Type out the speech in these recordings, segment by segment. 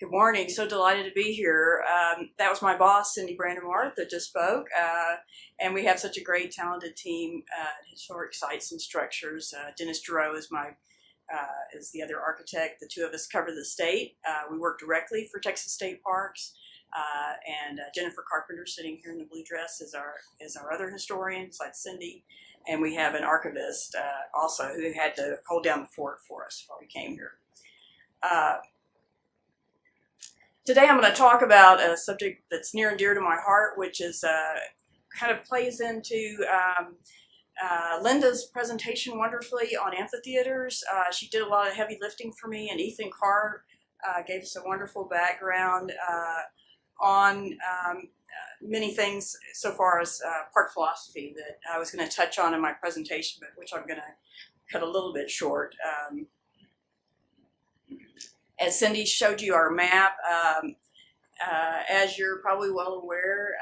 Good morning. So delighted to be here. That was my boss, Cindy Brandon-Marth, that just spoke. And we have such a great, talented team at Historic Sites and Structures. Dennis Giroux is the other architect. The two of us cover the state. We work directly for Texas State Parks. And Jennifer Carpenter, sitting here in the blue dress, is our other historian, besides Cindy. And we have an archivist also who had to hold down the fort for us while we came here. Today I'm going to talk about a subject that's near and dear to my heart, which is kind of plays into Linda's presentation wonderfully on amphitheaters. She did a lot of heavy lifting for me, and Ethan Carr gave us a wonderful background on many things so far as park philosophy that I was going to touch on in my presentation, but which I'm going to cut a little bit short. As Cindy showed you our map, as you're probably well aware,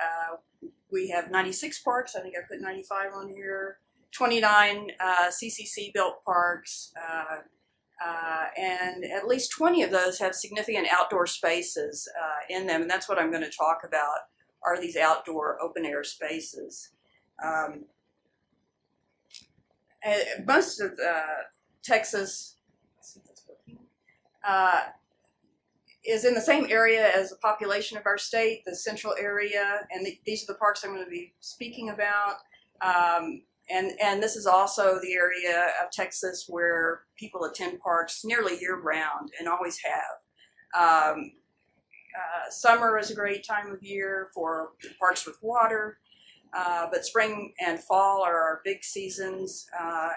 we have 96 parks. I think I put 95 on here. 29 CCC built parks, and at least 20 of those have significant outdoor spaces in them, and that's what I'm going to talk about, are these outdoor open air spaces. Most of Texas is in the same area as the population of our state, the central area, and these are the parks I'm going to be speaking about. And this is also the area of Texas where people attend parks nearly year-round and always have. Summer is a great time of year for parks with water, but spring and fall are our big seasons,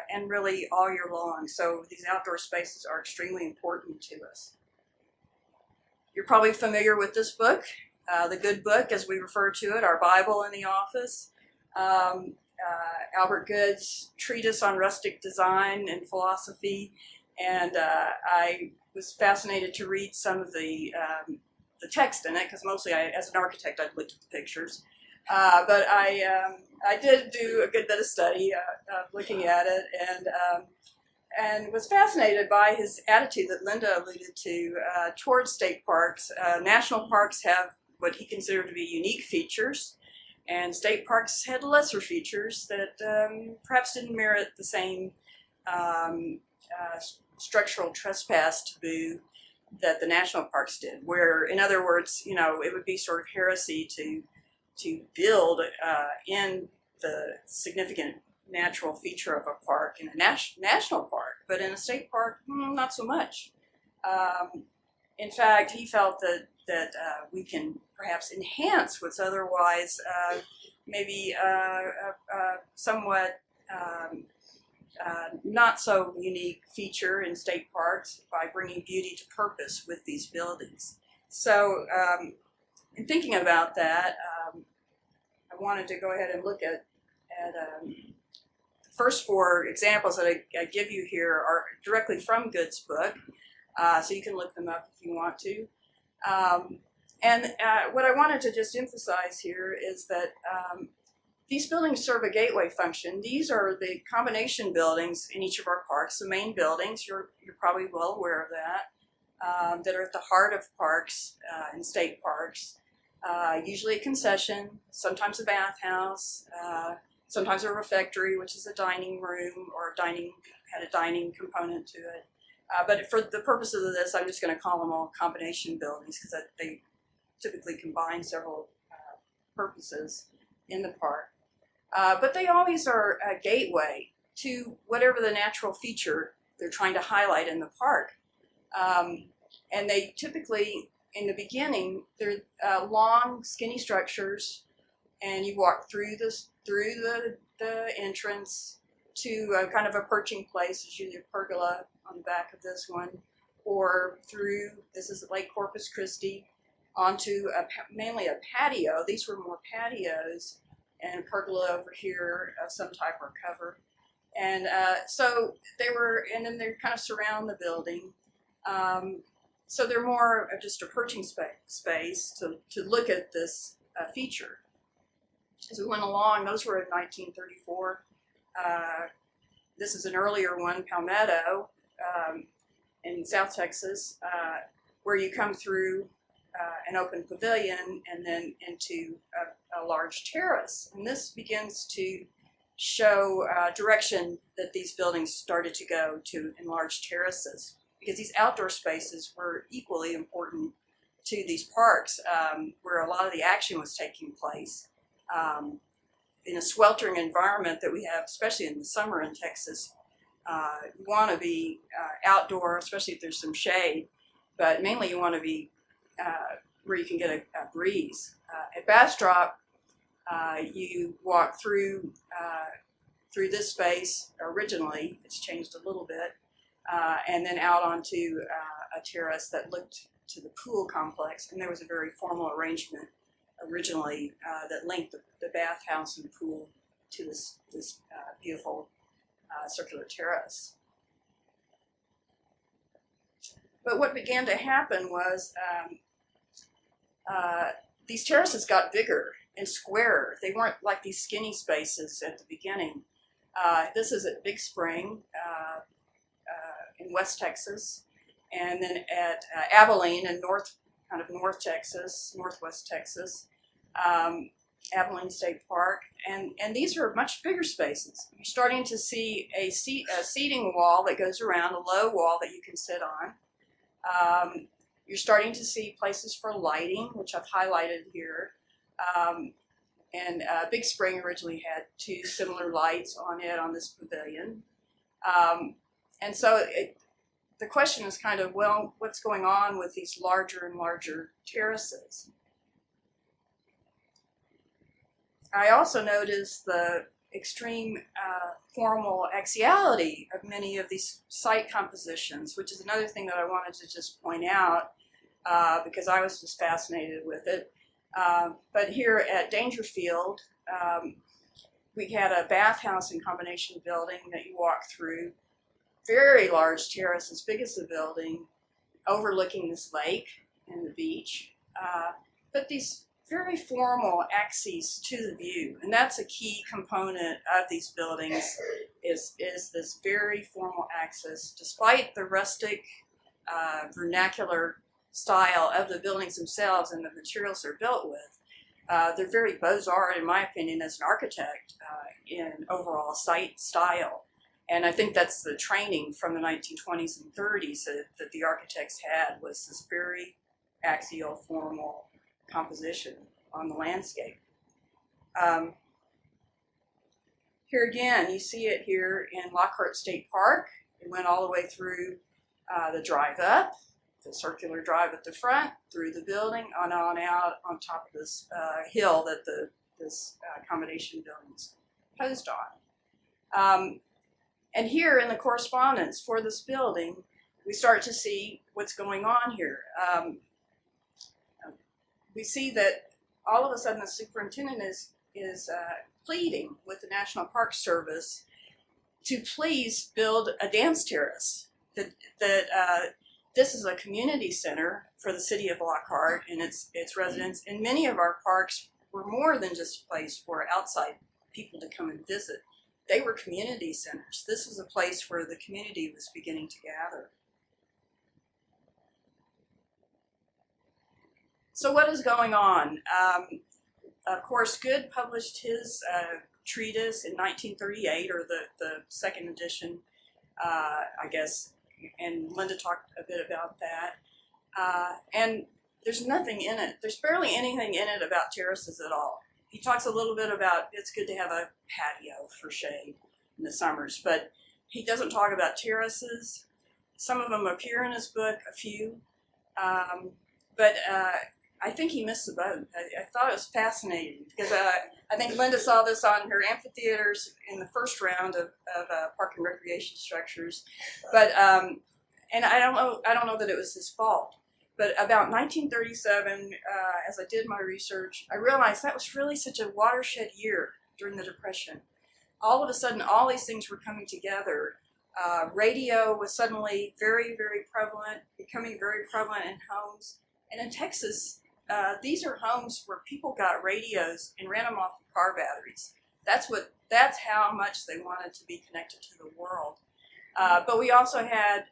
and really all year long. So these outdoor spaces are extremely important to us. You're probably familiar with this book, the Good Book, as we refer to it, our Bible in the office. Albert Good's treatise on rustic design and philosophy, and I was fascinated to read some of the text in it, because mostly as an architect I'd looked at the pictures, but I did do a good bit of study looking at it, and was fascinated by his attitude that Linda alluded to towards state parks. National parks have what he considered to be unique features, and state parks had lesser features that perhaps didn't merit the same structural trespass taboo that the national parks did, where, in other words, it would be sort of heresy to build in the significant natural feature of a park in a national park, but in a state park, not so much. In fact, he felt that we can perhaps enhance what's otherwise maybe somewhat not so unique feature in state parks by bringing beauty to purpose with these buildings. So in thinking about that, I wanted to go ahead and look at first four examples that I give you here are directly from Good's book, so you can look them up if you want to. And what I wanted to just emphasize here is that these buildings serve a gateway function. These are the combination buildings in each of our parks, the main buildings, you're probably well aware of that are at the heart of parks and state parks. Usually a concession, sometimes a bathhouse, sometimes a refectory, which is a dining room or had a dining component to it. But for the purposes of this, I'm just going to call them all combination buildings because they typically combine several purposes in the park. But they always are a gateway to whatever the natural feature they're trying to highlight in the park. And they typically, in the beginning, they're long, skinny structures, and you walk through the entrance to a kind of a perching place. There's usually a pergola on the back of this one, or through, this is Lake Corpus Christi, onto mainly a patio. These were more patios, and a pergola over here of some type or cover. And so and then they kind of surround the building. So they're more of just a perching space to look at this feature. As we went along, those were in 1934. This is an earlier one, Palmetto, in South Texas. where you come through an open pavilion and then into a large terrace. And this begins to show direction that these buildings started to go to enlarged terraces, because these outdoor spaces were equally important to these parks, where a lot of the action was taking place. In a sweltering environment that we have, especially in the summer in Texas, you want to be outdoor, especially if there's some shade, but mainly you want to be where you can get a breeze. At Bastrop, you walk through this space. Originally, it's changed a little bit, and then out onto a terrace that looked to the pool complex, and there was a very formal arrangement originally that linked the bathhouse and pool to this beautiful circular terrace. But what began to happen was these terraces got bigger and squarer. They weren't like these skinny spaces at the beginning. This is at Big Spring in West Texas, and then at Abilene in Northwest Texas, Abilene State Park, and these are much bigger spaces. You're starting to see a seating wall that goes around, a low wall that you can sit on. You're starting to see places for lighting, which I've highlighted here. And Big Spring originally had 2 similar lights on it on this pavilion. And so the question is kind of, well, what's going on with these larger and larger terraces? I also noticed the extreme formal axiality of many of these site compositions, which is another thing that I wanted to just point out because I was just fascinated with it. But here at Dangerfield, we had a bathhouse and combination building that you walk through, very large terrace, as big as the building, overlooking this lake and the beach. But these very formal axes to the view, and that's a key component of these buildings, is this very formal axis. Despite the rustic, vernacular style of the buildings themselves and the materials they're built with, they're very Beaux-Arts, in my opinion, as an architect, in overall site style. And I think that's the training from the 1920s and 30s that the architects had, was this very axial, formal composition on the landscape. Here again, you see it here in Lockhart State Park. It went all the way through the drive up, the circular drive at the front, through the building, on out on top of this hill that this accommodation building is posed on. And here in the correspondence for this building, we start to see what's going on here. We see that all of a sudden the superintendent is pleading with the National Park Service to please build a dance terrace. That this is a community center for the city of Lockhart and its residents, and many of our parks were more than just a place for outside people to come and visit. They were community centers. This was a place where the community was beginning to gather. So what is going on? Of course, Good published his treatise in 1938, or the second edition, I guess, and Linda talked a bit about that. And there's nothing in it. There's barely anything in it about terraces at all. He talks a little bit about it's good to have a patio for shade in the summers, but he doesn't talk about terraces. Some of them appear in his book, a few, but I think he missed the boat. I thought it was fascinating because I think Linda saw this on her amphitheaters in the first round of park and recreation structures, but and I don't know that it was his fault. But about 1937, as I did my research, I realized that was really such a watershed year during the Depression. All of a sudden, all these things were coming together. Radio was suddenly very, very prevalent, becoming very prevalent in homes. And in Texas, these are homes where people got radios and ran them off of car batteries. That's how much they wanted to be connected to the world. But we also had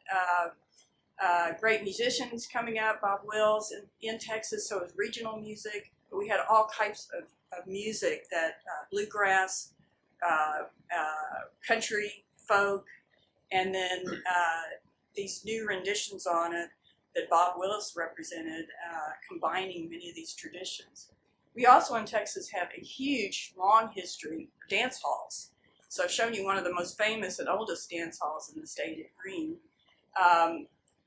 Great musicians coming up, Bob Wills in Texas, so it was regional music. But we had all types of music that bluegrass, country, folk, and then these new renditions on it that Bob Willis represented, combining many of these traditions. We also in Texas have a huge, long history of dance halls. So I've shown you one of the most famous and oldest dance halls in the state at Green.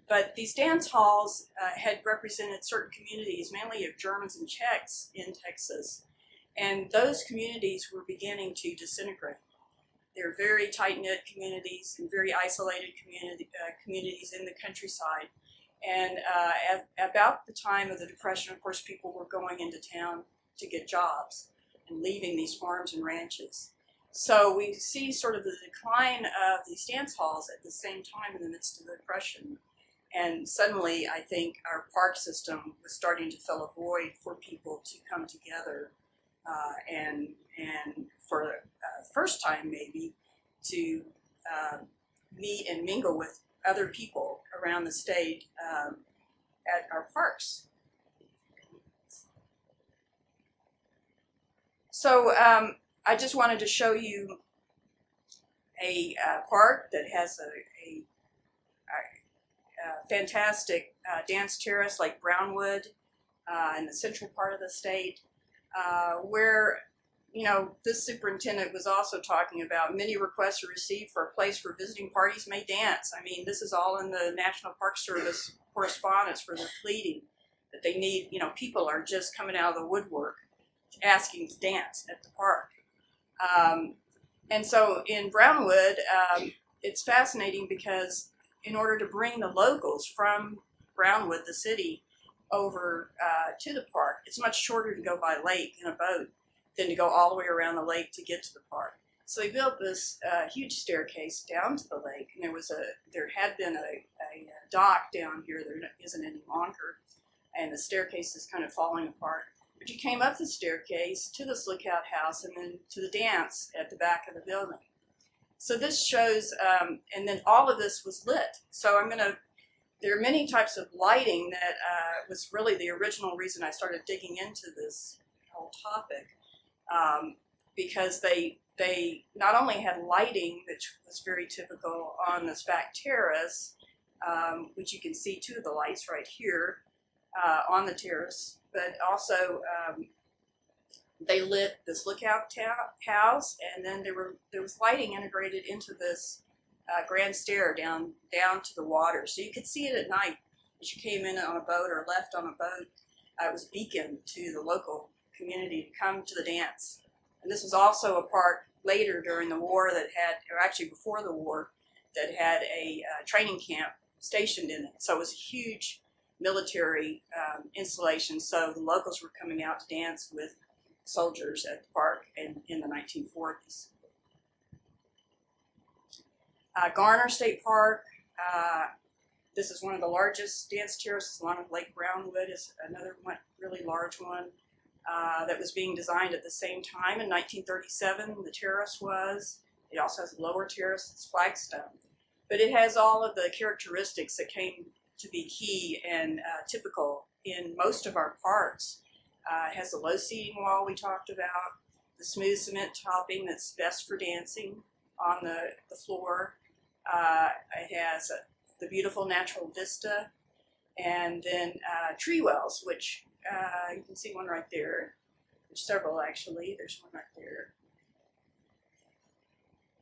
But these dance halls had represented certain communities, mainly of Germans and Czechs in Texas. And those communities were beginning to disintegrate. They're very tight-knit communities and very isolated communities in the countryside. And at about the time of the Depression, of course, people were going into town to get jobs and leaving these farms and ranches. So we see sort of the decline of these dance halls at the same time in the midst of the Depression. And suddenly, I think our park system was starting to fill a void for people to come together and for the first time maybe to meet and mingle with other people around the state at our parks. So I just wanted to show you a park that has a fantastic dance terrace like Brownwood in the central part of the state, where, you know, this superintendent was also talking about many requests are received for a place where visiting parties may dance. I mean, this is all in the National Park Service correspondence where they're pleading that they need, you know, people are just coming out of the woodwork asking to dance at the park. And so in Brownwood, it's fascinating because in order to bring the locals from Brownwood, the city, over to the park, it's much shorter to go by lake in a boat than to go all the way around the lake to get to the park. So they built this huge staircase down to the lake, and there had been a dock down here. There isn't any longer, and the staircase is kind of falling apart. But you came up the staircase to this lookout house and then to the dance at the back of the building. So this shows, and then all of this was lit. So there are many types of lighting that was really the original reason I started digging into this whole topic, because they not only had lighting, which was very typical on this back terrace, which you can see two of the lights right here on the terrace, but also they lit this lookout house, and then there was lighting integrated into this grand stair down to the water, so you could see it at night as you came in on a boat or left on a boat. It was a beacon to the local community to come to the dance. And this was also a park later during the war that had, or actually before the war, that had a training camp stationed in it. So it was a huge military installation. So the locals were coming out to dance with soldiers at the park in the 1940s. Garner State Park. This is one of the largest dance terraces along with Lake Brownwood. Is another one, really large one that was being designed at the same time in 1937. The terrace was. It also has a lower terrace. It's flagstone, but it has all of the characteristics that came to be key and typical in most of our parks. It has the low seating wall we talked about, the smooth cement topping that's best for dancing on the floor. It has the beautiful natural vista, and then tree wells, which you can see one right there. There's several actually. There's one right there.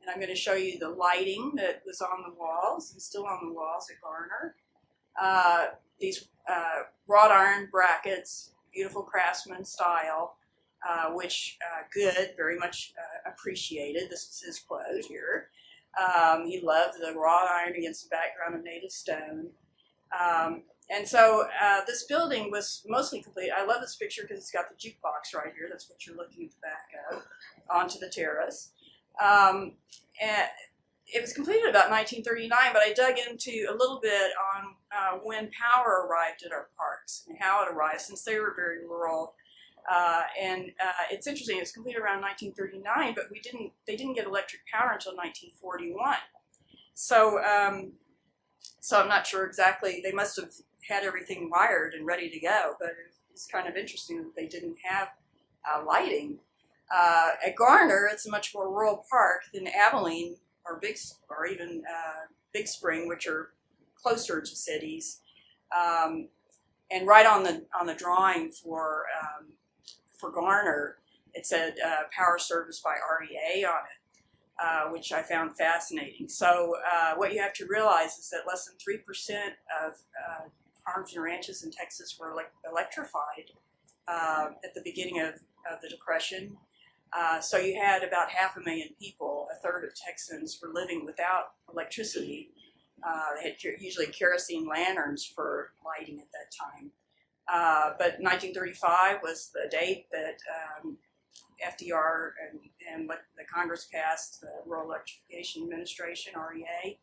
And I'm going to show you the lighting that was on the walls and still on the walls at Garner. These wrought iron brackets, beautiful craftsman style, which Good very much appreciated. This is his quote here. He loved the wrought iron against the background of native stone. And so this building was mostly complete. I love this picture because it's got the jukebox right here. That's what you're looking at the back of, onto the terrace. And it was completed about 1939, but I dug into a little bit on when power arrived at our parks and how it arrived, since they were very rural. And it's interesting, it was completed around 1939, but they didn't get electric power until 1941. So So I'm not sure exactly, they must have had everything wired and ready to go, but it's kind of interesting that they didn't have lighting. At Garner, it's a much more rural park than Abilene or even Big Spring, which are closer to cities. And right on the drawing for Garner, it said power service by REA on it, which I found fascinating. So what you have to realize is that less than 3% of farms and ranches in Texas were electrified at the beginning of the Depression. So you had about 500,000 people, a third of Texans, were living without electricity. They had usually kerosene lanterns for lighting at that time. But 1935 was the date that FDR and what the Congress passed, the Rural Electrification Administration, REA.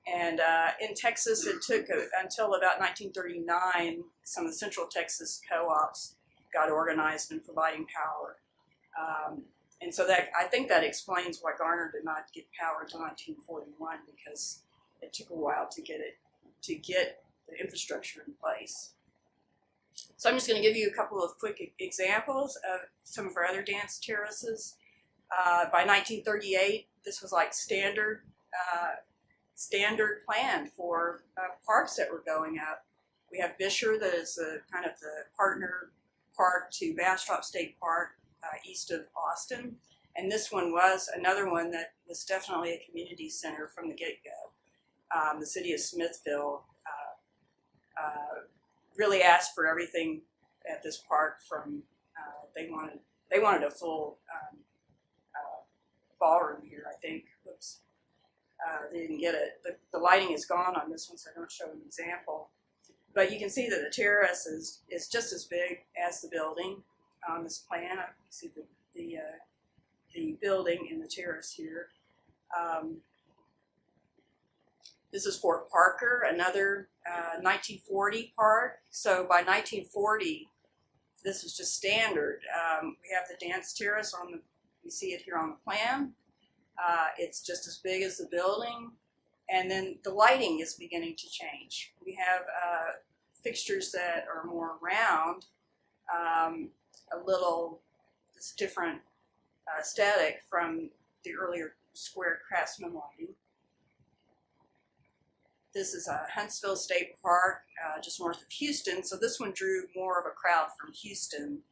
And in Texas, it took until about 1939, some of the Central Texas co-ops got organized in providing power. And so I think that explains why Garner did not get power until 1941, because it took a while to get the infrastructure in place. So I'm just going to give you a couple of quick examples of some of our other dance terraces. By 1938, this was like standard plan for parks that were going up. We have Bisher, that is kind of the partner park to Bastrop State Park east of Austin. And this one was another one that was definitely a community center from the get-go. The city of Smithville really asked for everything at this park. From they wanted a full ballroom here, I think. Oops, they didn't get it. The lighting is gone on this one, so I don't show an example. But you can see that the terrace is just as big as the building on this plan. I can see the building and the terrace here. This is Fort Parker, another 1940 park. So by 1940, this was just standard. We have the dance terrace you see it here on the plan. It's just as big as the building. And then the lighting is beginning to change. We have fixtures that are more round, a little different aesthetic from the earlier square craftsman lighting. This is Huntsville State Park, just north of Houston. So this one drew more of a crowd from Houston.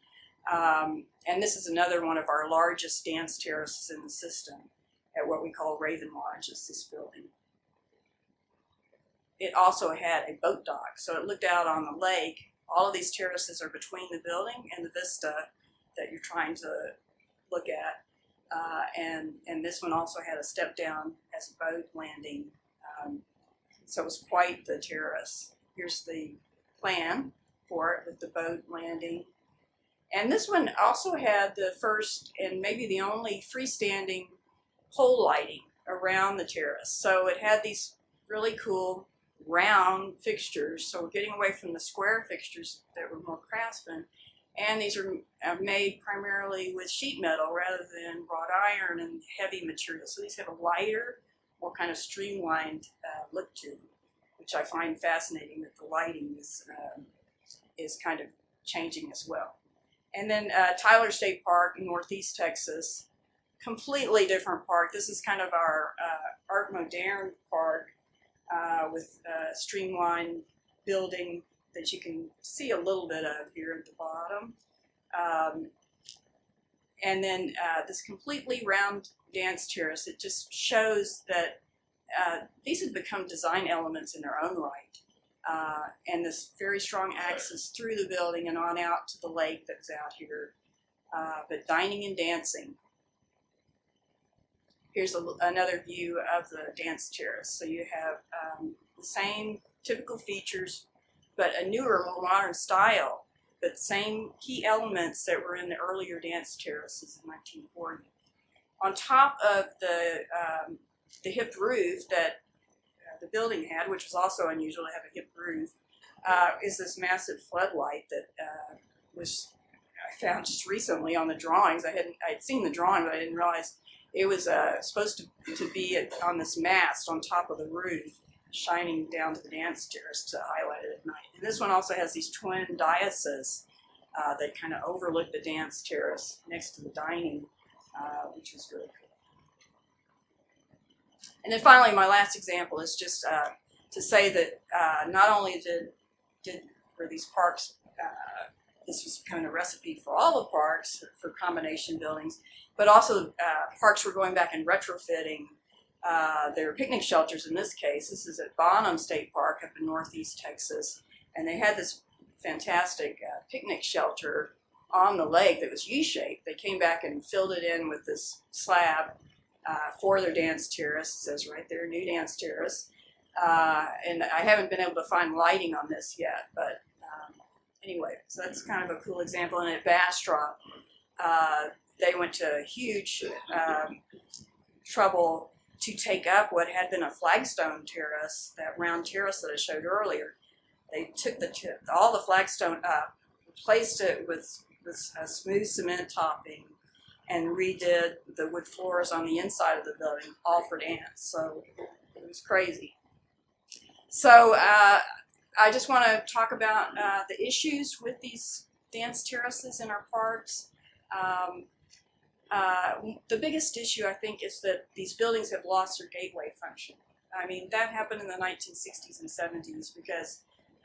And this is another one of our largest dance terraces in the system at what we call Raven Lodge, is this building. It also had a boat dock, so it looked out on the lake. All of these terraces are between the building and the vista that you're trying to look at. And this one also had a step down as a boat landing. So it was quite the terrace. Here's the plan for it with the boat landing. And this one also had the first and maybe the only freestanding pole lighting around the terrace. So it had these really cool round fixtures. So we're getting away from the square fixtures that were more craftsman. And these are made primarily with sheet metal rather than wrought iron and heavy materials. So these have a lighter, more kind of streamlined look to them, which I find fascinating that the lighting is kind of changing as well. And then Tyler State Park in Northeast Texas, completely different park. This is kind of our Art Moderne park with streamlined building that you can see a little bit of here at the bottom. And then this completely round dance terrace, it just shows that these have become design elements in their own right. And this very strong access through the building and on out to the lake that's out here. But dining and dancing. Here's another view of the dance terrace. So you have the same typical features, but a newer, more modern style, but same key elements that were in the earlier dance terraces in 1940. On top of the hip roof that the building had, which was also unusual to have a hip roof, is this massive floodlight that I found just recently on the drawings. I'd seen the drawing, but I didn't realize it was supposed to be on this mast on top of the roof. shining down to the dance terrace to highlight it at night. And this one also has these twin daises that kind of overlook the dance terrace next to the dining, which was really cool. And then finally, my last example is just to say that not only were these parks, this was kind of a recipe for all the parks for combination buildings, but also parks were going back and retrofitting their picnic shelters. In this case, this is at Bonham State Park up in Northeast Texas, and they had this fantastic picnic shelter on the lake that was U-shaped. They came back and filled it in with this slab for their dance terrace. It says right there, new dance terrace. And I haven't been able to find lighting on this yet, but anyway, so that's kind of a cool example. And at Bastrop, they went to huge trouble to take up what had been a flagstone terrace, that round terrace that I showed earlier. They took all the flagstone up, replaced it with a smooth cement topping, and redid the wood floors on the inside of the building, all for dance. So it was crazy. So I just want to talk about the issues with these dance terraces in our parks. The biggest issue, I think, is that these buildings have lost their gateway function. I mean, that happened in the 1960s and 70s because,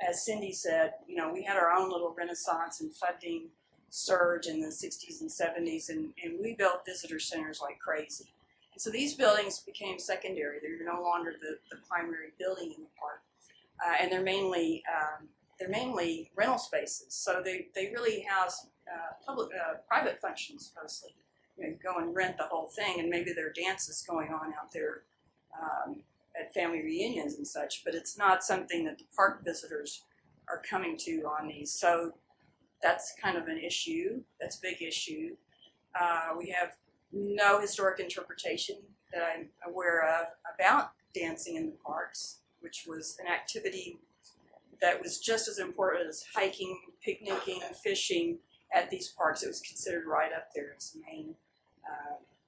as Cindy said, you know, we had our own little renaissance and funding surge in the 60s and 70s, and we built visitor centers like crazy. And so these buildings became secondary. They're no longer the primary building in the park, and they're mainly rental spaces. So they really house private functions mostly. You know, go and rent the whole thing, and maybe there are dances going on out there at family reunions and such, but it's not something that the park visitors are coming to on these. So that's kind of an issue. That's a big issue. We have no historic interpretation that I'm aware of about dancing in the parks, which was an activity that was just as important as hiking, picnicking, fishing at these parks. It was considered right up there as the main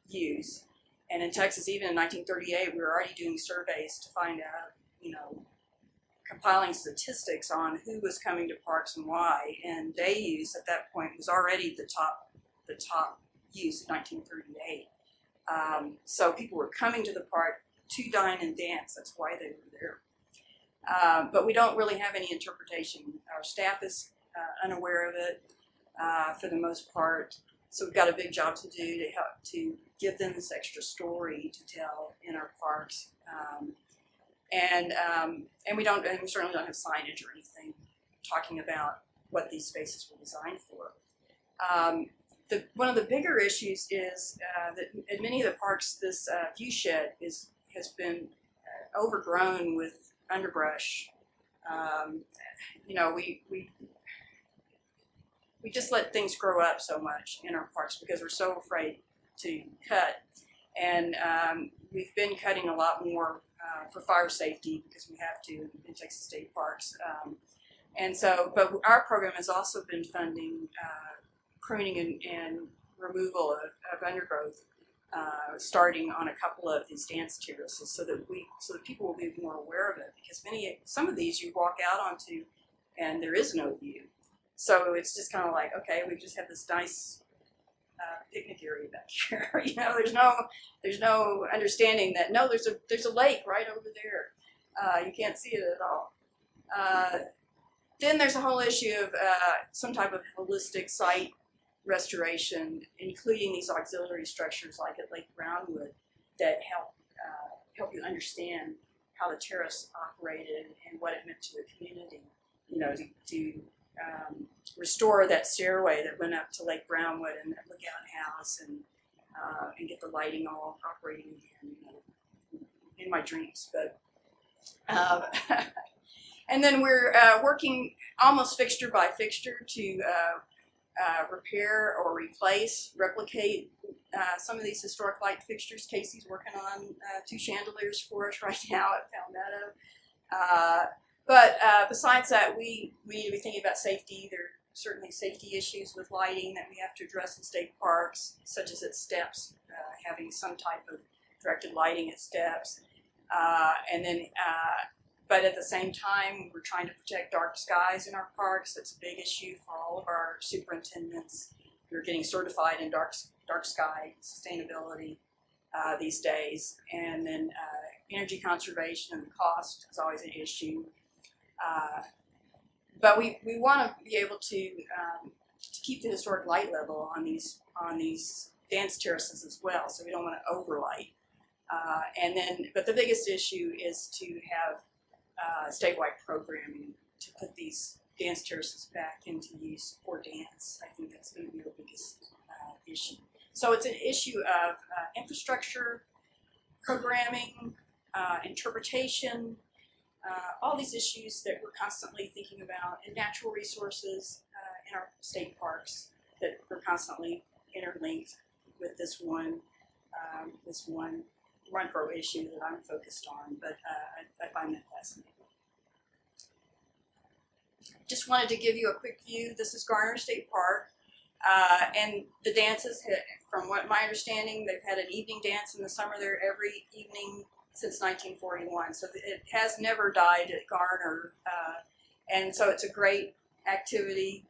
use. And in Texas, even in 1938, we were already doing surveys to find out, you know, compiling statistics on who was coming to parks and why. And day use at that point was already the top use in 1938. So people were coming to the park to dine and dance. That's why they were there. But we don't really have any interpretation. Our staff is unaware of it for the most part. So we've got a big job to do to help to give them this extra story to tell in our parks, and we certainly don't have signage or anything talking about what these spaces were designed for. One of the bigger issues is that at many of the parks, this view shed has been overgrown with underbrush. You know, we just let things grow up so much in our parks because we're so afraid to cut. And we've been cutting a lot more for fire safety because we have to in Texas state parks. And so, but our program has also been funding pruning and removal of undergrowth, starting on a couple of these dance terraces, so that people will be more aware of it. Because some of these you walk out onto, and there is no view. So it's just kind of like, okay, we just have this nice picnic area back here. You know, there's no understanding that no, there's a lake right over there. You can't see it at all. Then there's a whole issue of some type of holistic site restoration, including these auxiliary structures like at Lake Brownwood that help you understand how the terrace operated and what it meant to the community. You know, to restore that stairway that went up to Lake Brownwood and that lookout house, and get the lighting all operating again, you know, in my dreams. But and then we're working almost fixture by fixture to repair or replicate some of these historic light fixtures. Casey's working on 2 chandeliers for us right now at Palmetto. But besides that, we need to be thinking about safety. There are certainly safety issues with lighting that we have to address in state parks, such as at steps, having some type of directed lighting at steps. And then But at the same time, we're trying to protect dark skies in our parks. That's a big issue for all of our superintendents who are getting certified in dark sky sustainability these days. And then energy conservation and cost is always an issue. But we want to be able to keep the historic light level on these dance terraces as well. So we don't want to overlight. But the biggest issue is to have statewide programming to put these dance terraces back into use for dance. I think that's going to be the biggest issue. So it's an issue of infrastructure, programming, interpretation, all these issues that we're constantly thinking about, and natural resources in our state parks that we're constantly interlinked with this one micro issue that I'm focused on, but I find that fascinating. Just wanted to give you a quick view. This is Garner State Park, and the dances, from what my understanding, they've had an evening dance in the summer there every evening since 1941, so it has never died at Garner, and so it's a great activity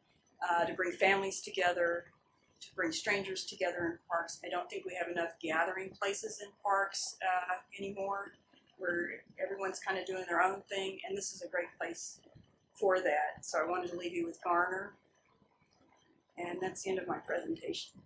to bring families together, to bring strangers together in parks. I don't think we have enough gathering places in parks anymore, where everyone's kind of doing their own thing, and this is a great place for that. So I wanted to leave you with Garner, and that's the end of my presentation.